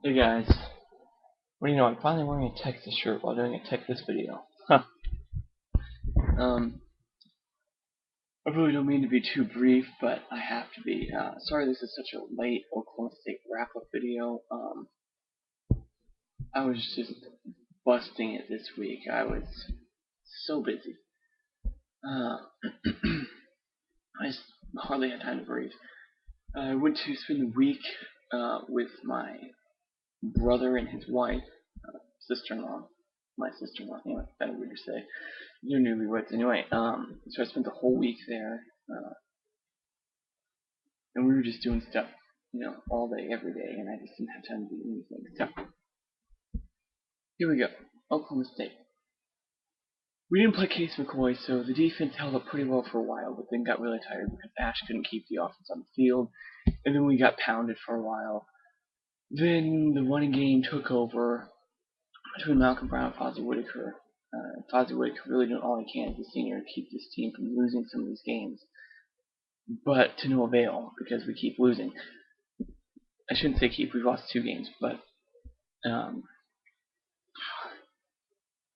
Hey guys, what do you know? I'm finally wearing a Texas shirt while doing a Texas video. Huh. Um, I really don't mean to be too brief, but I have to be. Sorry this is such a late Oklahoma State wrap-up video. I was just busting it this week. I was so busy. Uh, I just hardly had time to breathe. I went to spend the week with my brother and his wife, sister-in-law, my sister-in-law. Anyway, kind of weird to say. You're newlyweds anyway. So I spent the whole week there, and we were just doing stuff, all day, every day, and I just didn't have time to do anything. So here we go, Oklahoma State. We didn't play Case McCoy, so the defense held up pretty well for a while, but then got really tired because Ash couldn't keep the offense on the field, and then we got pounded for a while. Then the running game took over between Malcolm Brown and Fozzie Whitaker. Fozzie Whitaker really doing all he can as a senior to keep this team from losing some of these games, but to no avail because we keep losing. I shouldn't say keep. We've lost 2 games, but um,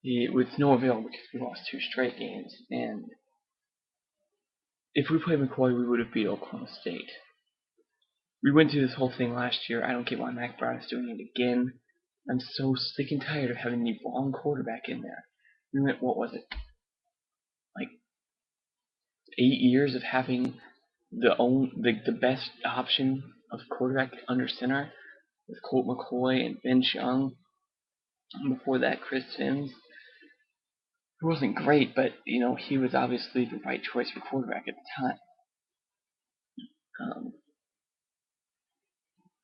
with no avail because we lost 2 straight games. And if we played McCoy, we would have beat Oklahoma State. We went through this whole thing last year. I don't get why Mac Brown is doing it again. I'm so sick and tired of having the wrong quarterback in there. We went, what was it, like 8 years of having the best option of quarterback under center with Colt McCoy and Ben Young. And before that, Chris Sims. He wasn't great, but he was obviously the right choice for quarterback at the time.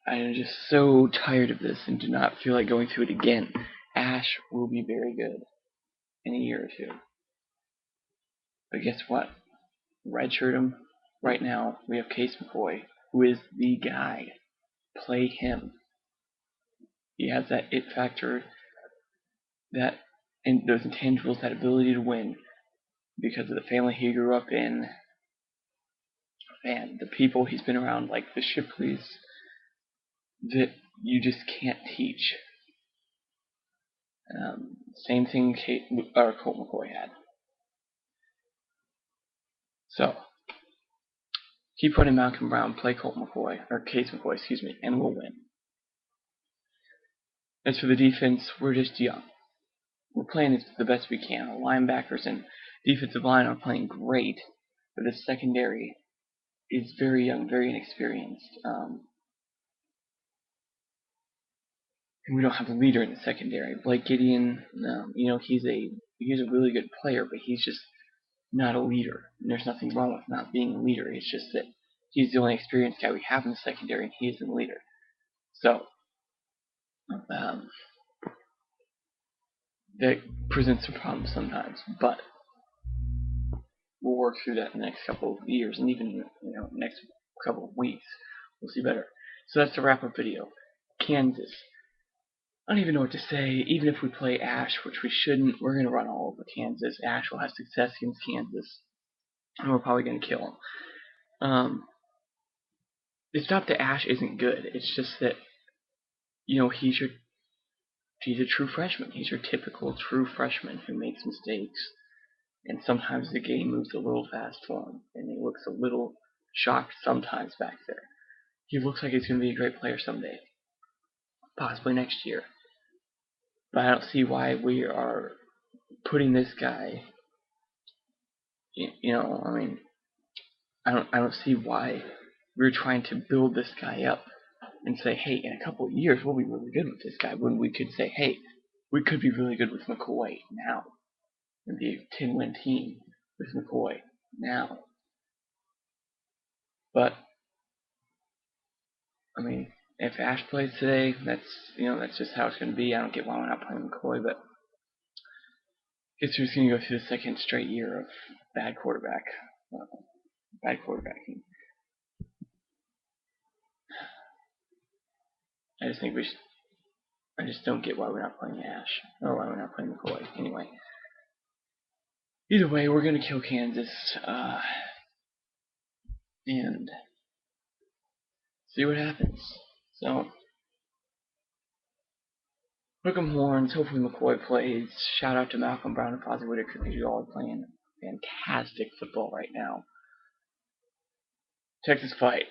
I am just so tired of this and do not feel like going through it again. Ash will be very good in a year or 2. But guess what? Redshirt him right now. We have Case McCoy, who is the guy. Play him. He has that it factor, that and those intangibles, that ability to win because of the family he grew up in and the people he's been around, like the Shipleys, that you just can't teach. Same thing Colt McCoy had. So, keep running Malcolm Brown, play Colt McCoy, or Case McCoy, excuse me, and we'll win. As for the defense, we're just young. We're playing the best we can. Our linebackers and defensive line are playing great, but the secondary is very young, very inexperienced. And we don't have a leader in the secondary. Blake Gideon, he's a really good player, but he's just not a leader. And there's nothing wrong with not being a leader. It's just that he's the only experienced guy we have in the secondary, and he isn't a leader. So that presents some problems sometimes, but we'll work through that in the next couple of years, and even next couple of weeks, we'll see better. So that's the wrap-up video. Kansas. I don't even know what to say. Even if we play Ash, which we shouldn't, we're going to run all over Kansas. Ash will have success against Kansas, and we're probably going to kill him. It's not that Ash isn't good. It's just that, he's a true freshman. He's your typical true freshman who makes mistakes, and sometimes the game moves a little fast for him, and he looks a little shocked sometimes back there. He looks like he's going to be a great player someday, possibly next year. But I don't see why we are putting this guy. I don't see why we're trying to build this guy up and say, hey, in a couple of years we'll be really good with this guy, when we could say, hey, we could be really good with McCoy now and be a 10-win team with McCoy now. But if Ash plays today, that's just how it's going to be. I don't get why we're not playing McCoy, but I guess we're just going to go through the second straight year of bad quarterbacking. I just don't get why we're not playing Ash, or why we're not playing McCoy. Anyway, either way, we're going to kill Kansas, and see what happens. So, Hook'em horns. Hopefully McCoy plays. Shout out to Malcolm Brown and Fozzie Whitaker because you all are playing fantastic football right now. Texas fight.